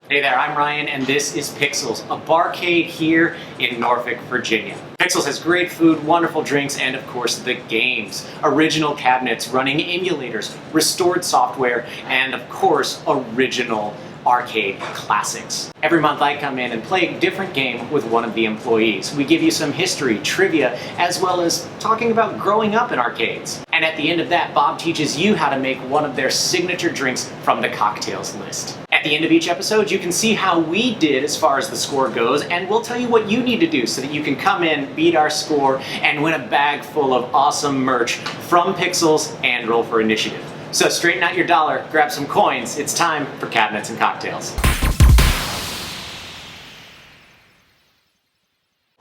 Hey there, I'm Ryan, and this is Pixels, a barcade here in Norfolk, Virginia. Pixels has great food, wonderful drinks, and of course the games. Original cabinets, running emulators, restored software, and of course original arcade classics. Every month I come in and play a different game with one of the employees. We give you some history, trivia, as well as talking about growing up in arcades. And at the end of that, Bob teaches you how to make one of their signature drinks from the cocktails list. At the end of each episode, you can see how we did as far as the score goes, and we'll tell you what you need to do so that you can come in, beat our score, and win a bag full of awesome merch from Pixels and Roll for Initiative. So straighten out your dollar, grab some coins, it's time for Cabinets and Cocktails.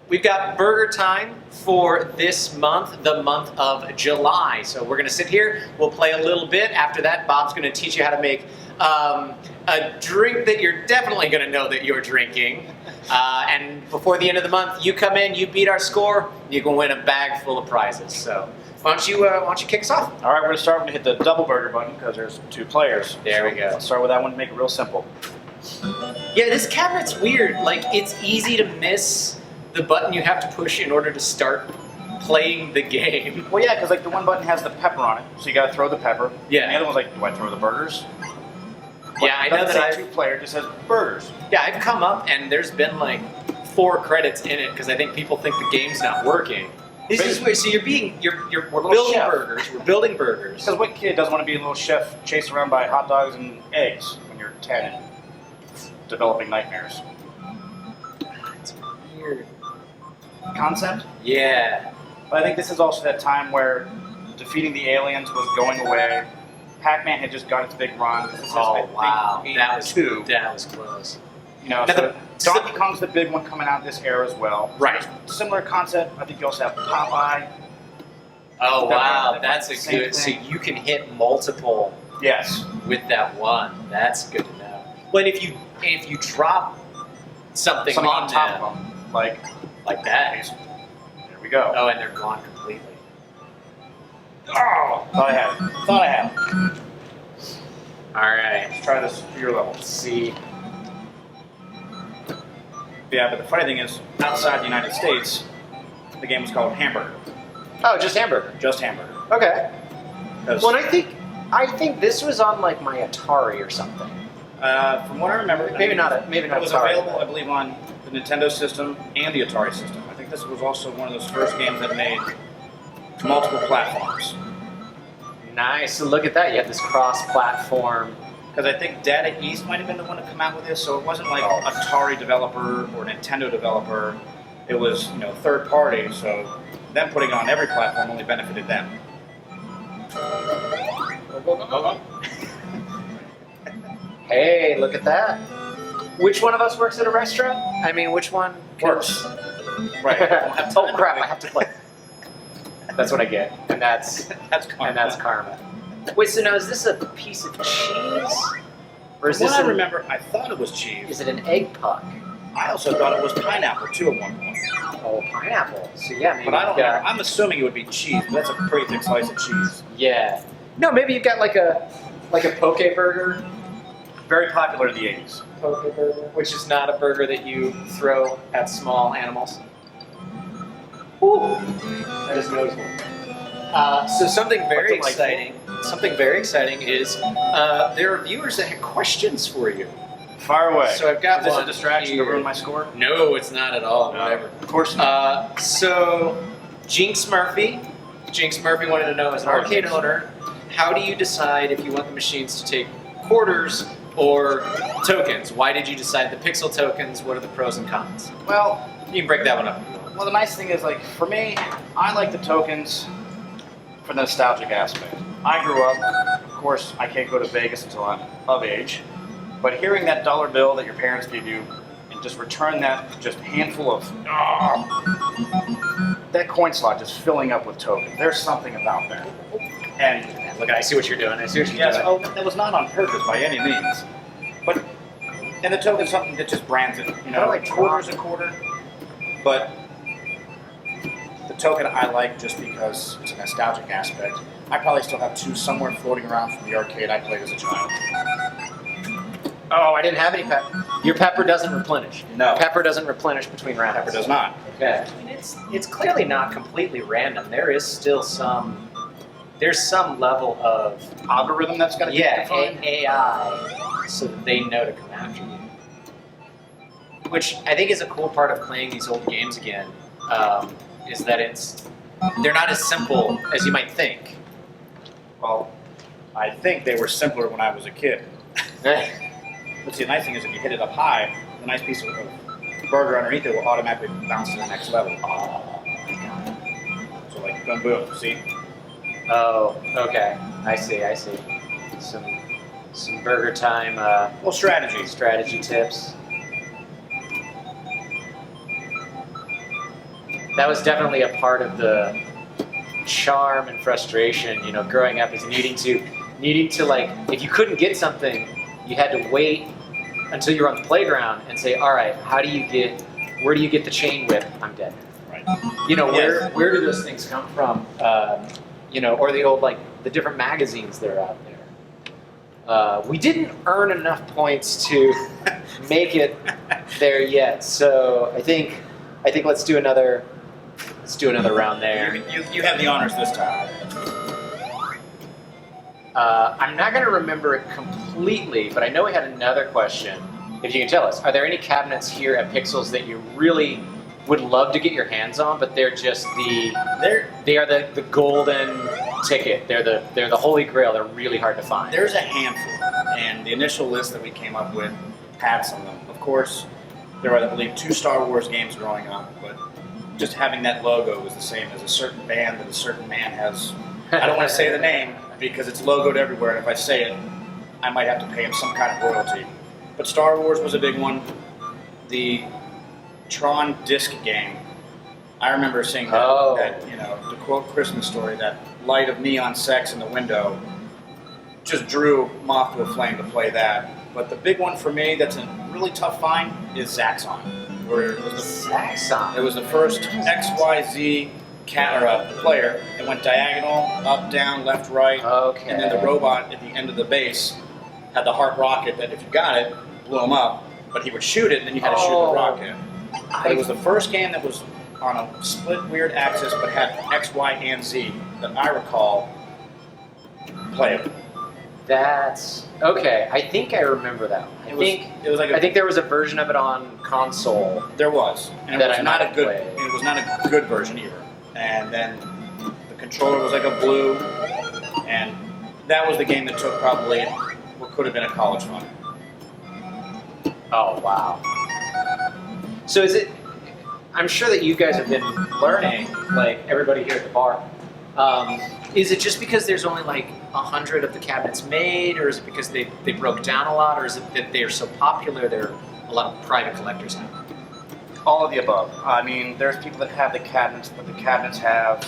We've got burger time for this month, the month of July. So we're gonna sit here, we'll play a little bit. After that, Bob's gonna teach you how to make a drink that you're definitely gonna know that you're drinking. And before the end of the month, you come in, you beat our score, you can win a bag full of prizes. So why don't you kick us off? All right, we're gonna start. We're gonna hit the double burger button because there's 2 players. There we go. Let's start with that one to make it real simple. Yeah, this cabinet's weird. Like, it's easy to miss the button you have to push in order to start playing the game. Well, yeah, because like the one button has the pepper on it, so you gotta throw the pepper. Yeah. And the other one's like, do I throw the burgers? Yeah, I know that I've 2-player just says burgers. Yeah, I've come up and there's been like 4 credits in it because I think people think the game's not working. This is weird. So we're building chef. burgers. We're building burgers. Because what kid doesn't want to be a little chef chased around by hot dogs and eggs when you're 10 and developing nightmares? It's weird. Concept? Yeah. But I think this is also that time where defeating the aliens was going away. Pac-Man had just got its big run. This is Oh wow, that was 2. That was close. You know, Now so Donkey Kong's the big one coming out this era as well. Right. Similar concept. I think you also have Popeye. Oh wow, that's a Same good. So thing. you can hit multiple Yes. with that one. That's good to know. But if you drop something on top them, of them, like that, there we go. oh, and they're gone completely. Oh, thought I had it. Thought I had it. All right, Let's try this for your level. let's see. Yeah, but the funny thing is, outside the United States, the game was called Hamburger. Oh, just hamburger. Just Hamburger. Okay. 'Cause, Well, and I think this was on like my Atari or something. from what I remember, Maybe not it was Atari. available, I believe, on the Nintendo system and the Atari system. I think this was also one of those first games that made multiple platforms. Nice. So look at that. You have this cross-platform. Because I think Data East might have been the one to come out with this, so it wasn't like Oh. Atari developer or Nintendo developer. It was, third party, so them putting it on every platform only benefited them. Hey, look at that. Which one of us works at a restaurant? I mean, which one Works. Right. Oh crap! I have to play. That's what I get, and that's That's karma. and that's karma. Wait, so now is this a piece of cheese, or is From this? what I remember, I thought it was cheese. Is it an egg puck? I also thought it was pineapple too at one point. Oh, pineapple. So yeah, maybe. But I don't you've know. got- I'm assuming it would be cheese, but that's a pretty thick slice of cheese. Yeah. No, maybe you've got like a poke burger. Very popular in the 80s. Poke burger, which is not a burger that you throw at small animals. Ooh, that is noticeable. So something very What's delightful? exciting. Something very exciting is there are viewers that have questions for you. Fire away. So I've got Is this one a distraction here. to ruin my score? No, it's not at all. Whatever. Of course not. So Jinx Murphy wanted to know, as an arcade owner, how do you decide if you want the machines to take quarters or tokens? Why did you decide the pixel tokens? What are the pros and cons? Well, You can break that one up if you want. the nice thing is, like, for me, I like the tokens for the nostalgic aspect. I grew up, of course, I can't go to Vegas until I'm of age, but hearing that dollar bill that your parents give you and just return that just handful of, that coin slot just filling up with tokens. There's something about that. And Look, I see what you're doing. I see what you're yes, doing. oh, that was not on purpose by any means, but and the token's something that just brands it. Like quarter's a quarter, but the token I like just because it's a nostalgic aspect. I probably still have 2 somewhere floating around from the arcade I played as a child. Oh, I didn't have any pepper. Your pepper doesn't replenish. No. Pepper doesn't replenish between rounds. Pepper does not. Okay. I mean, it's clearly not completely random. There is still there's some level of Algorithm that's got to be defined. AI, so that they know to come after you. Which I think is a cool part of playing these old games again, is that they're not as simple as you might think. Well, I think they were simpler when I was a kid. But see, the nice thing is if you hit it up high, the nice piece of burger underneath it will automatically bounce to the next level. Oh my god. So like, boom, boom, see? Oh, okay. I see. Some burger time Well, strategy tips. That was definitely a part of the charm and frustration, you know, growing up, is needing to like, if you couldn't get something, you had to wait until you were on the playground and say, all right, where do you get the chain whip? I'm dead. Right. You know, Yes. where do those things come from? You know, or the old, like, the different magazines that are out there. We didn't earn enough points to make it there yet, so I think let's do another round there. You have the honors this time. I'm not going to remember it completely, but I know we had another question. If you can tell us, are there any cabinets here at Pixels that you really would love to get your hands on, but they're just they are the golden ticket. They're the holy grail. They're really hard to find. There's a handful, and the initial list that we came up with had some of them. Of course, there were, I believe, 2 Star Wars games growing up, but just having that logo was the same as a certain band that a certain man has. I don't want to say the name because it's logoed everywhere, and if I say it, I might have to pay him some kind of royalty. But Star Wars was a big one. The Tron disc game. I remember seeing that, you know, to quote Christmas Story, that light of neon sex in the window just drew moth to a flame to play that. But the big one for me that's a really tough find is Zaxxon. It was the first XYZ player that went diagonal, up, down, left, right, and then the robot at the end of the base had the heart rocket that if you got it, blew him up, but he would shoot it and then you had to shoot the rocket. But it was the first game that was on a split weird axis but had X, Y, and Z that I recall playable. That's okay. I think I remember that one. I think there was a version of it on console. There was, and that it was not a good version either. And then the controller was like a blue, and that was the game that took probably what could have been a college fund. Oh wow! So is it? I'm sure that you guys have been learning, like everybody here at the bar. Is it just because there's only like 100 of the cabinets made, or is it because they broke down a lot, or is it that they are so popular there are a lot of private collectors now? All of the above. I mean, there's people that have the cabinets, but the cabinets have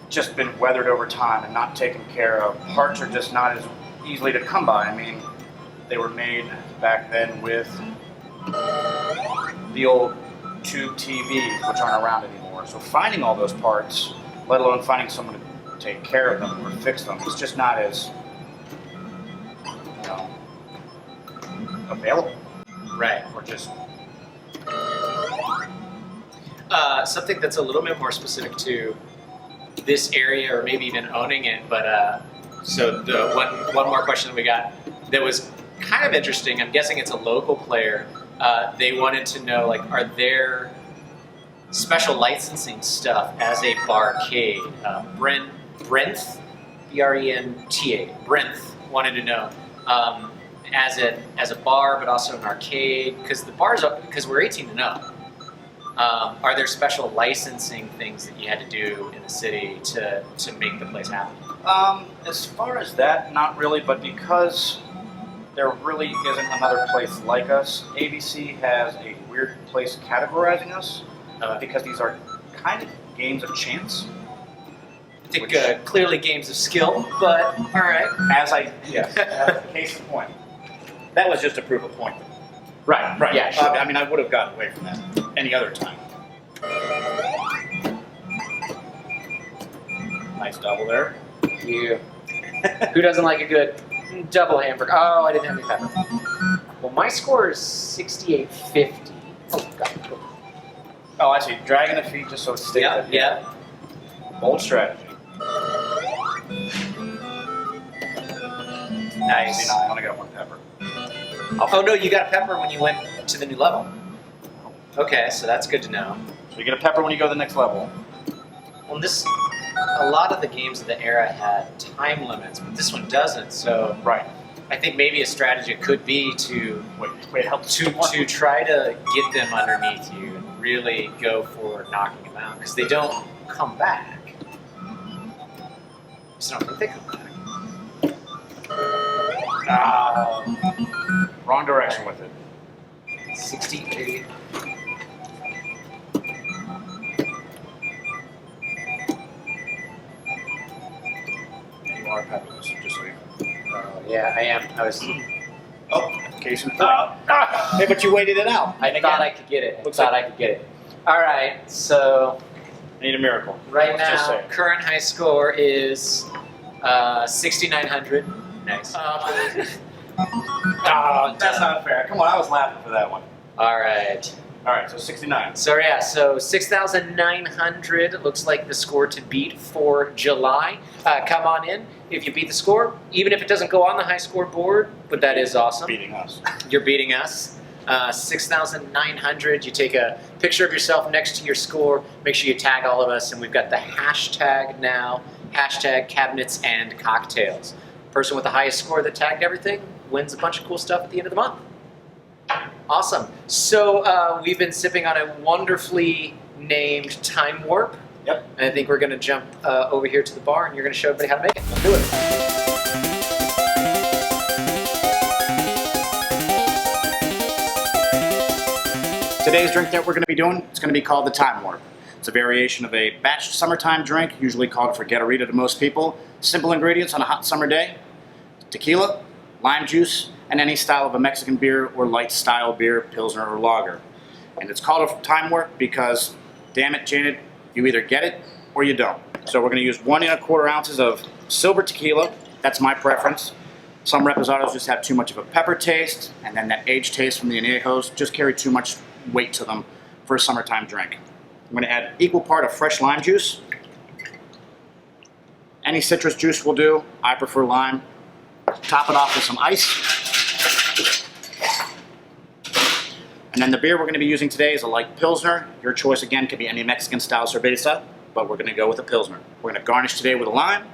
just been weathered over time and not taken care of. Parts are just not as easily to come by. I mean, they were made back then with the old tube TVs, which aren't around anymore. So finding all those parts, let alone finding someone to take care of them or fix them, it's just not as, you know, available. Right. Or just something that's a little bit more specific to this area, or maybe even owning it. But so the one more question that we got that was kind of interesting. I'm guessing it's a local player. They wanted to know, like, are there special licensing stuff as a barcade? Brenth, B-R-E-N-T-A, Brenth wanted to know, as a bar, but also an arcade, because the bars, because we're 18 and up. Are there special licensing things that you had to do in the city to make the place happen? As far as that, not really, but because there really isn't another place like us, ABC has a weird place categorizing us, because these are kind of games of chance. I think clearly games of skill, but all right. As case in point. That was just to prove a point. Right. Yeah, sure. I mean, I would have gotten away from that any other time. Nice double there. Yeah. Who doesn't like a good Double hamburger. Oh, I didn't have any pepper. Well, my score is 6850. Oh, God. Oh, I see. Dragging the feet just so it sticks. Yeah. Bold strategy. Nice. I only got one pepper. Oh, no, you got a pepper when you went to the new level. Okay, so that's good to know. So you get a pepper when you go to the next level. Well, a lot of the games of the era had time limits, but this one doesn't. So Right. I think maybe a strategy could be to help to try to get them underneath you and really go for knocking them out because they don't come back. So I don't think they come back. Wrong direction with it. 68. You are peppers, just so you know. Yeah, I am. I was. Oh, case in point. Hey, but you waited it out. I thought I could get it. I could get it. All right, so I need a miracle. right Let's just now, say. current high score is 6,900. Nice. That's not fair. Come on, I was laughing for that one. All right. All right, so 69. So yeah, so 6,900 looks like the score to beat for July. Come on in if you beat the score, even if it doesn't go on the high score board, but that is awesome. Beating us. You're beating us. 6,900. You take a picture of yourself next to your score. Make sure you tag all of us, and we've got the hashtag now. Hashtag cabinets and cocktails. Person with the highest score that tagged everything wins a bunch of cool stuff at the end of the month. Awesome. So we've been sipping on a wonderfully named Time Warp. Yep. And I think we're going to jump over here to the bar, and you're going to show everybody how to make it. Let's do it. Today's drink that we're going to be doing, it's going to be called the Time Warp. It's a variation of a batched summertime drink, usually called forget-a-rita to most people. Simple ingredients on a hot summer day: tequila, lime juice, and any style of a Mexican beer or light style beer, Pilsner or lager. And it's called a Time Warp because, damn it, Janet, you either get it or you don't. So we're going to use 1 1/4 ounces of silver tequila. That's my preference. Some reposados just have too much of a pepper taste, and then that aged taste from the añejos just carry too much weight to them for a summertime drink. I'm going to add equal part of fresh lime juice. Any citrus juice will do. I prefer lime. Top it off with some ice. And then the beer we're going to be using today is a light Pilsner. Your choice again could be any Mexican style cerveza, but we're going to go with a Pilsner. We're going to garnish today with a lime.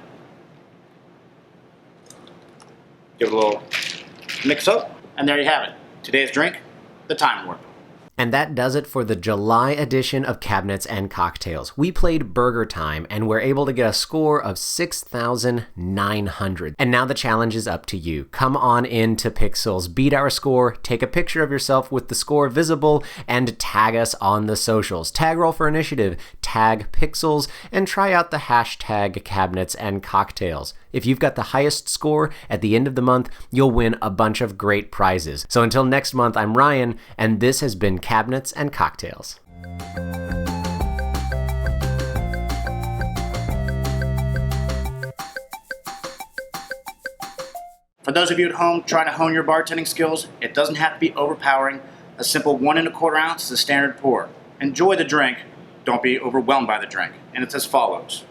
Give it a little mix up, and there you have it. Today's drink, the Time Warp. And that does it for the July edition of Cabinets and Cocktails. We played Burger Time and were able to get a score of 6,900. And now the challenge is up to you. Come on in to Pixels, beat our score, take a picture of yourself with the score visible, and tag us on the socials. Tag Roll for Initiative, tag Pixels, and try out the hashtag Cabinets and Cocktails. If you've got the highest score at the end of the month, you'll win a bunch of great prizes. So until next month, I'm Ryan, and this has been Cabinets and Cocktails. For those of you at home trying to hone your bartending skills, it doesn't have to be overpowering. A simple 1 1/4 ounce is a standard pour. Enjoy the drink, don't be overwhelmed by the drink. And it's as follows: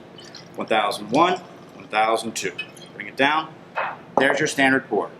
1001, 1002. Bring it down. There's your standard pour.